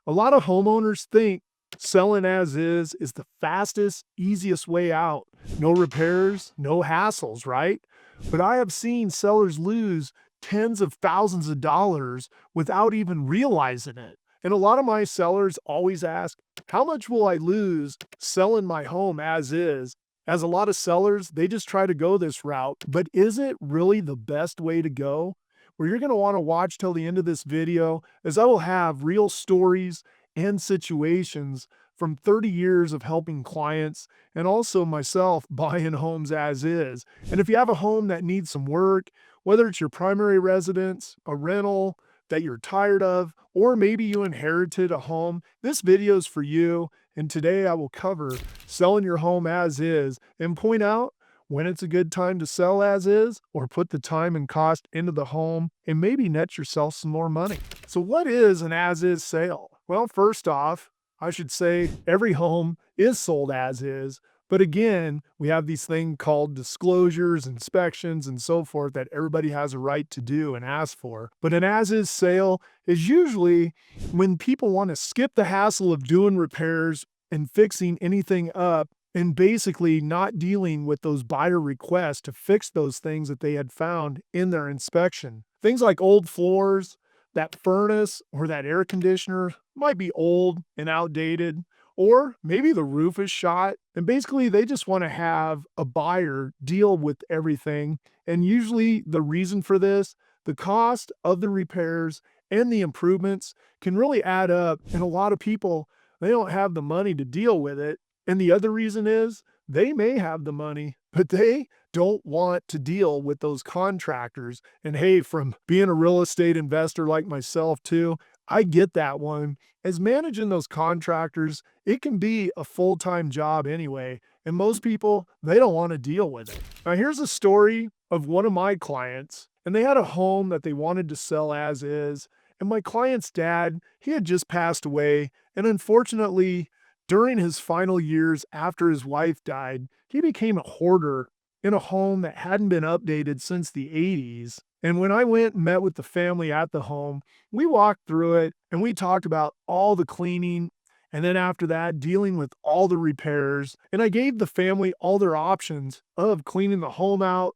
A lot of homeowners think selling as is the fastest, easiest way out. No repairs, no hassles, right? But I have seen sellers lose tens of thousands of dollars without even realizing it. And a lot of my sellers always ask, how much will I lose selling my home as is? As a lot of sellers, they just try to go this route, but is it really the best way to go? Well, you're going to want to watch till the end of this video, as I will have real stories and situations from 30 years of helping clients and also myself buying homes as is. And if you have a home that needs some work, whether it's your primary residence, a rental that you're tired of, or maybe you inherited a home, this video is for you. And today I will cover selling your home as is and point out when it's a good time to sell as is, or put the time and cost into the home and maybe net yourself some more money. So what is an as is sale? Well, first off, I should say every home is sold as is, but again, we have these things called disclosures, inspections, and so forth that everybody has a right to do and ask for. But an as is sale is usually when people want to skip the hassle of doing repairs and fixing anything up and basically not dealing with those buyer requests to fix those things that they had found in their inspection. Things like old floors, that furnace or that air conditioner might be old and outdated, or maybe the roof is shot. And basically, they just want to have a buyer deal with everything. And usually, the reason for this, the cost of the repairs and the improvements can really add up. And a lot of people, they don't have the money to deal with it. And the other reason is they may have the money, but they don't want to deal with those contractors. And hey, from being a real estate investor like myself too, I get that one. As managing those contractors, it can be a full-time job anyway. And most people, they don't want to deal with it. Now, here's a story of one of my clients, and they had a home that they wanted to sell as is. And my client's dad, he had just passed away. And unfortunately, during his final years after his wife died, he became a hoarder in a home that hadn't been updated since the 80s. And when I went and met with the family at the home, we walked through it and we talked about all the cleaning. And then after that, dealing with all the repairs. And I gave the family all their options of cleaning the home out,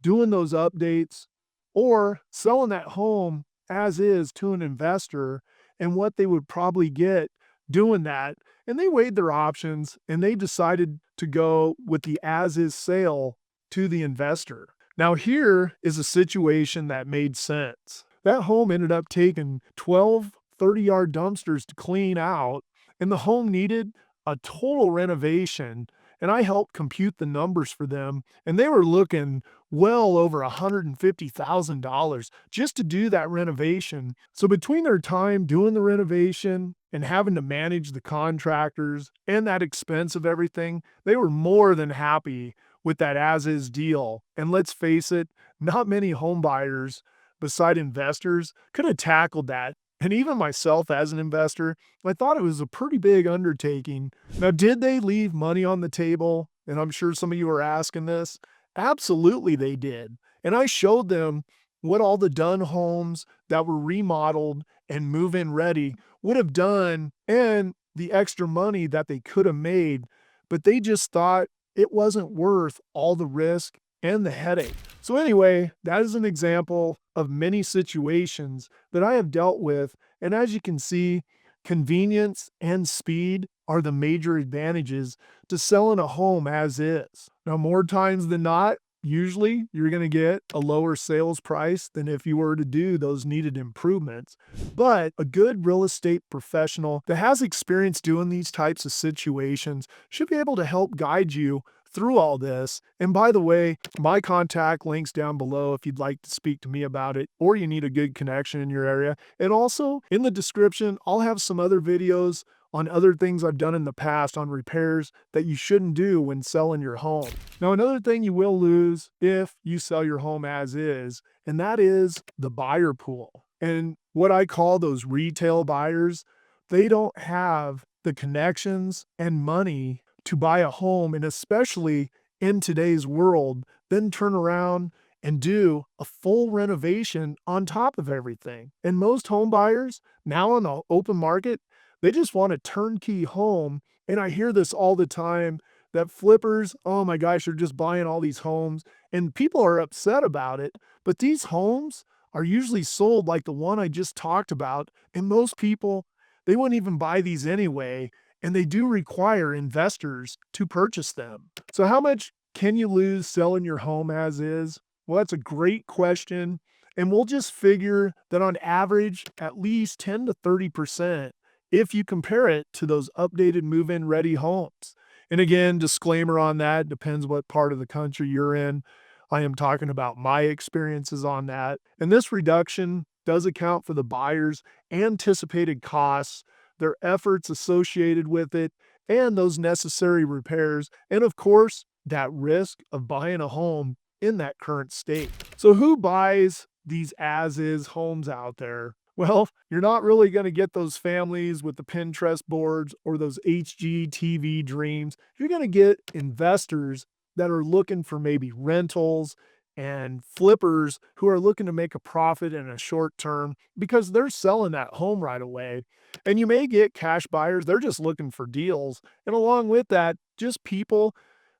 doing those updates, or selling that home as is to an investor and what they would probably get doing that. And they weighed their options and they decided to go with the as is sale to the investor. Now, here is a situation that made sense. That home ended up taking 12 30-yard dumpsters to clean out, and the home needed a total renovation. And I helped compute the numbers for them, and they were looking well over $150,000 just to do that renovation. So between their time doing the renovation and having to manage the contractors and that expense of everything, they were more than happy with that as-is deal. And let's face it, not many home buyers beside investors could have tackled that. And even myself as an investor, I thought it was a pretty big undertaking. Now, did they leave money on the table? And I'm sure some of you are asking this. Absolutely they did. And I showed them what all the done homes that were remodeled and move-in ready would have done and the extra money that they could have made. But they just thought it wasn't worth all the risk and the headache. So anyway, that is an example of many situations that I have dealt with. And as you can see, convenience and speed are the major advantages to selling a home as is. Now, more times than not, usually you're going to get a lower sales price than if you were to do those needed improvements. But a good real estate professional that has experience doing these types of situations should be able to help guide you through all this. And by the way, my contact links down below if you'd like to speak to me about it or you need a good connection in your area. And also in the description, I'll have some other videos on other things I've done in the past on repairs that you shouldn't do when selling your home. Now, another thing you will lose if you sell your home as is, and that is the buyer pool. And what I call those retail buyers, they don't have the connections and money to buy a home, and especially in today's world, then turn around and do a full renovation on top of everything. And most home buyers now on the open market, They just want a turnkey home, and I hear this all the time that flippers, oh my gosh, are just buying all these homes, and people are upset about it, but these homes are usually sold like the one I just talked about, and most people, they wouldn't even buy these anyway, and they do require investors to purchase them. So how much can you lose selling your home as is? Well, that's a great question, and we'll just figure that on average, at least 10 to 30% if you compare it to those updated move-in ready homes. And again, disclaimer on that, depends what part of the country you're in. I am talking about my experiences on that. And this reduction does account for the buyer's anticipated costs, their efforts associated with it, and those necessary repairs, and of course, that risk of buying a home in that current state. So, who buys these as is homes out there? Well, you're not really going to get those families with the Pinterest boards or those HGTV dreams. You're going to get investors that are looking for maybe rentals and flippers who are looking to make a profit in a short term because they're selling that home right away. And you may get cash buyers, they're just looking for deals. And along with that, just people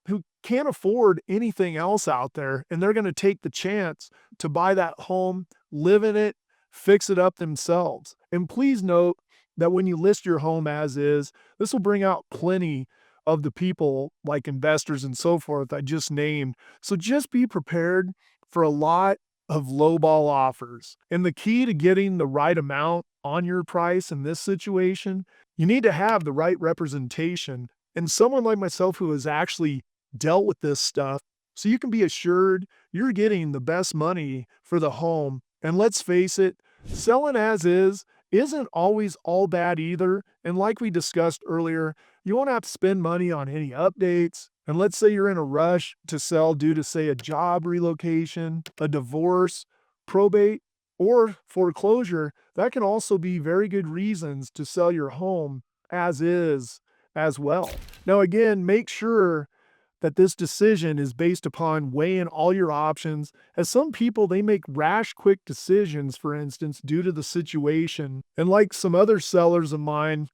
who can't afford anything else out there and they're going to take the chance to buy that home, live in it, fix it up themselves. And please note that when you list your home as is, this will bring out plenty of the people like investors and so forth I just named. So just be prepared for a lot of lowball offers. And the key to getting the right amount on your price in this situation, you need to have the right representation and someone like myself who has actually dealt with this stuff so you can be assured you're getting the best money for the home. And let's face it, selling as is isn't always all bad either. And like we discussed earlier, you won't have to spend money on any updates. And let's say you're in a rush to sell due to, say, a job relocation, a divorce, probate, or foreclosure. That can also be very good reasons to sell your home as is as well. Now, again, make sure that this decision is based upon weighing all your options, as some people they make rash quick decisions, for instance, due to the situation. And like some other sellers of mine,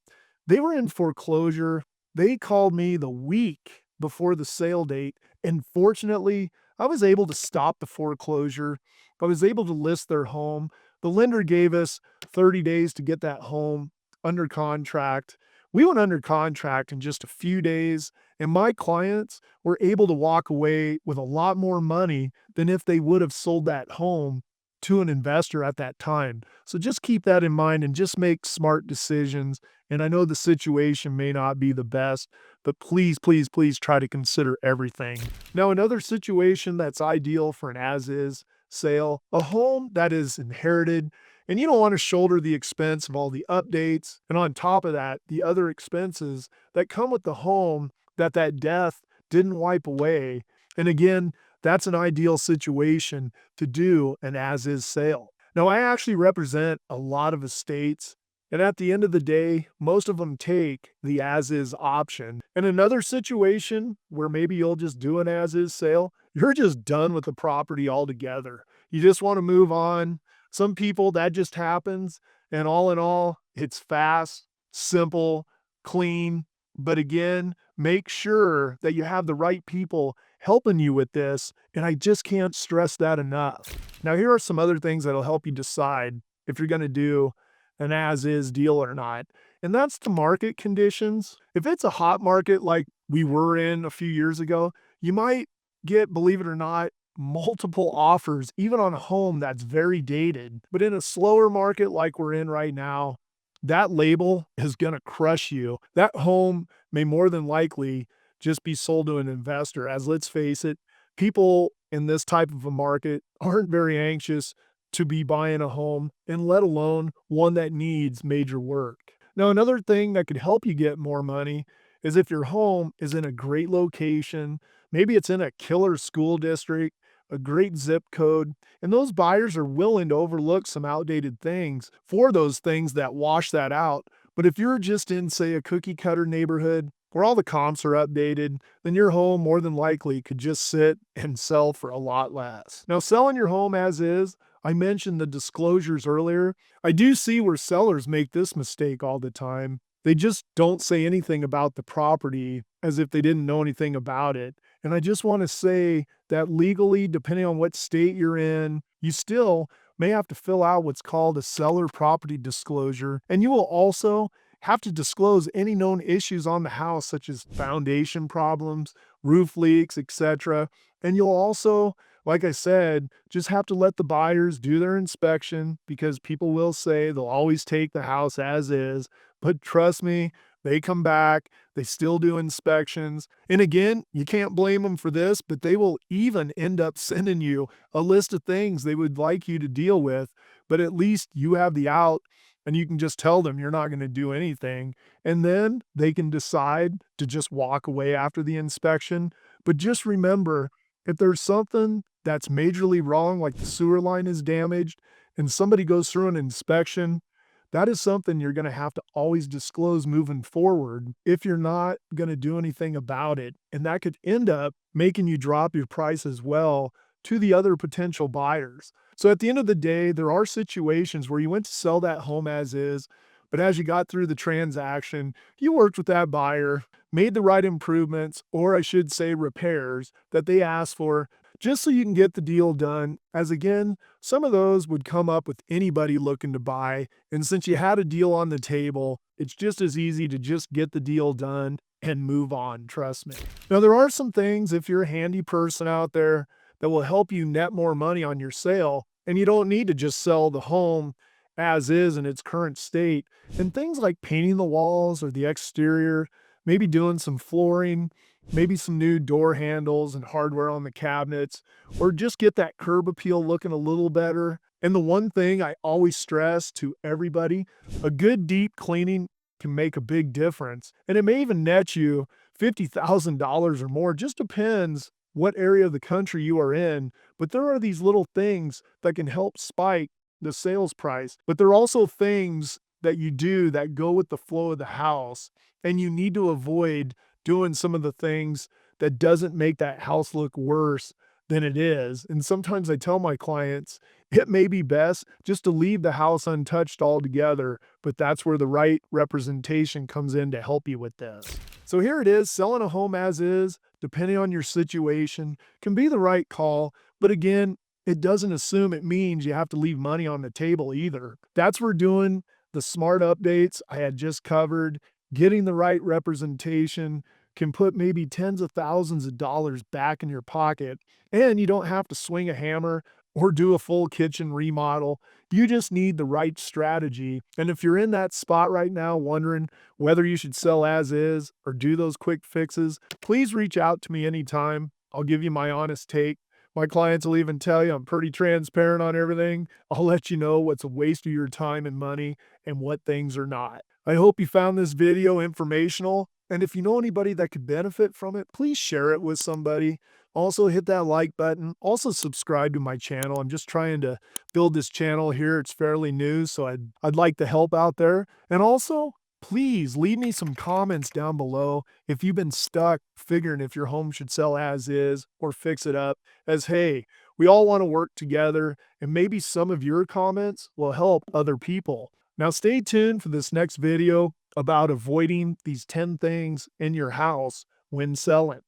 they were in foreclosure. They called me the week before the sale date, and fortunately I was able to stop the foreclosure. I was able to list their home. The lender gave us 30 days to get that home under contract. We went under contract in just a few days, and my clients were able to walk away with a lot more money than if they would have sold that home to an investor at that time. So just keep that in mind and just make smart decisions. And I know the situation may not be the best, but please, please, please try to consider everything. Now, another situation that's ideal for an as is sale, a home that is inherited, and you don't want to shoulder the expense of all the updates. And on top of that, the other expenses that come with the home that death didn't wipe away. And again, that's an ideal situation to do an as is sale. Now, I actually represent a lot of estates, and at the end of the day, most of them take the as is option. And another situation where maybe you'll just do an as is sale, you're just done with the property altogether. You just want to move on. Some people that just happens, and all in all, it's fast, simple, clean. But again, make sure that you have the right people helping you with this, and I just can't stress that enough. Now, here are some other things that'll help you decide if you're going to do an as-is deal or not, and that's the market conditions. If it's a hot market like we were in a few years ago, you might get, believe it or not, multiple offers, even on a home that's very dated. But in a slower market like we're in right now, that label is going to crush you. That home may more than likely just be sold to an investor, as let's face it, people in this type of a market aren't very anxious to be buying a home, and let alone one that needs major work. Now, another thing that could help you get more money is if your home is in a great location, maybe it's in a killer school district, a great zip code, and those buyers are willing to overlook some outdated things for those things that wash that out. But if you're just in, say, a cookie cutter neighborhood where all the comps are updated, then your home more than likely could just sit and sell for a lot less. Now, selling your home as is, I mentioned the disclosures earlier. I do see where sellers make this mistake all the time. They just don't say anything about the property as if they didn't know anything about it. And I just want to say that legally, depending on what state you're in, you still may have to fill out what's called a seller property disclosure. And you will also have to disclose any known issues on the house, such as foundation problems, roof leaks, etc. And you'll also, like I said, just have to let the buyers do their inspection because people will say they'll always take the house as is. But trust me, they come back, they still do inspections. And again, you can't blame them for this, but they will even end up sending you a list of things they would like you to deal with. But at least you have the out and you can just tell them you're not going to do anything. And then they can decide to just walk away after the inspection. But just remember, if there's something that's majorly wrong, like the sewer line is damaged, and somebody goes through an inspection, that is something you're going to have to always disclose moving forward if you're not going to do anything about it. And that could end up making you drop your price as well to the other potential buyers. So at the end of the day, there are situations where you went to sell that home as is, but as you got through the transaction, you worked with that buyer, made the right improvements, or I should say repairs, that they asked for, just so you can get the deal done. As again, some of those would come up with anybody looking to buy. And since you had a deal on the table, it's just as easy to just get the deal done and move on, trust me. Now, there are some things, if you're a handy person out there, that will help you net more money on your sale. And you don't need to just sell the home as is in its current state. And things like painting the walls or the exterior, maybe doing some flooring, maybe some new door handles and hardware on the cabinets, or just get that curb appeal looking a little better. And the one thing I always stress to everybody, a good deep cleaning can make a big difference. And it may even net you $50,000 or more, just depends what area of the country you are in. But there are these little things that can help spike the sales price. But there are also things that you do that go with the flow of the house, and you need to avoid doing some of the things that doesn't make that house look worse than it is. And sometimes I tell my clients it may be best just to leave the house untouched altogether, but that's where the right representation comes in to help you with this. So here it is, selling a home as is, depending on your situation, can be the right call. But again, it doesn't assume it means you have to leave money on the table either. That's where doing the smart updates I had just covered, getting the right representation, can put maybe tens of thousands of dollars back in your pocket, and you don't have to swing a hammer or do a full kitchen remodel. You just need the right strategy. And if you're in that spot right now wondering whether you should sell as is or do those quick fixes, please reach out to me anytime. I'll give you my honest take. My clients will even tell you I'm pretty transparent on everything. I'll let you know what's a waste of your time and money and what things are not. I hope you found this video informational. And if you know anybody that could benefit from it, please share it with somebody. Also, hit that like button. Also, subscribe to my channel. I'm just trying to build this channel here. It's fairly new, so I'd like to help out there. And also, please leave me some comments down below if you've been stuck figuring if your home should sell as is or fix it up. As hey, we all want to work together, and maybe some of your comments will help other people. Now stay tuned for this next video about avoiding these 10 things in your house when selling.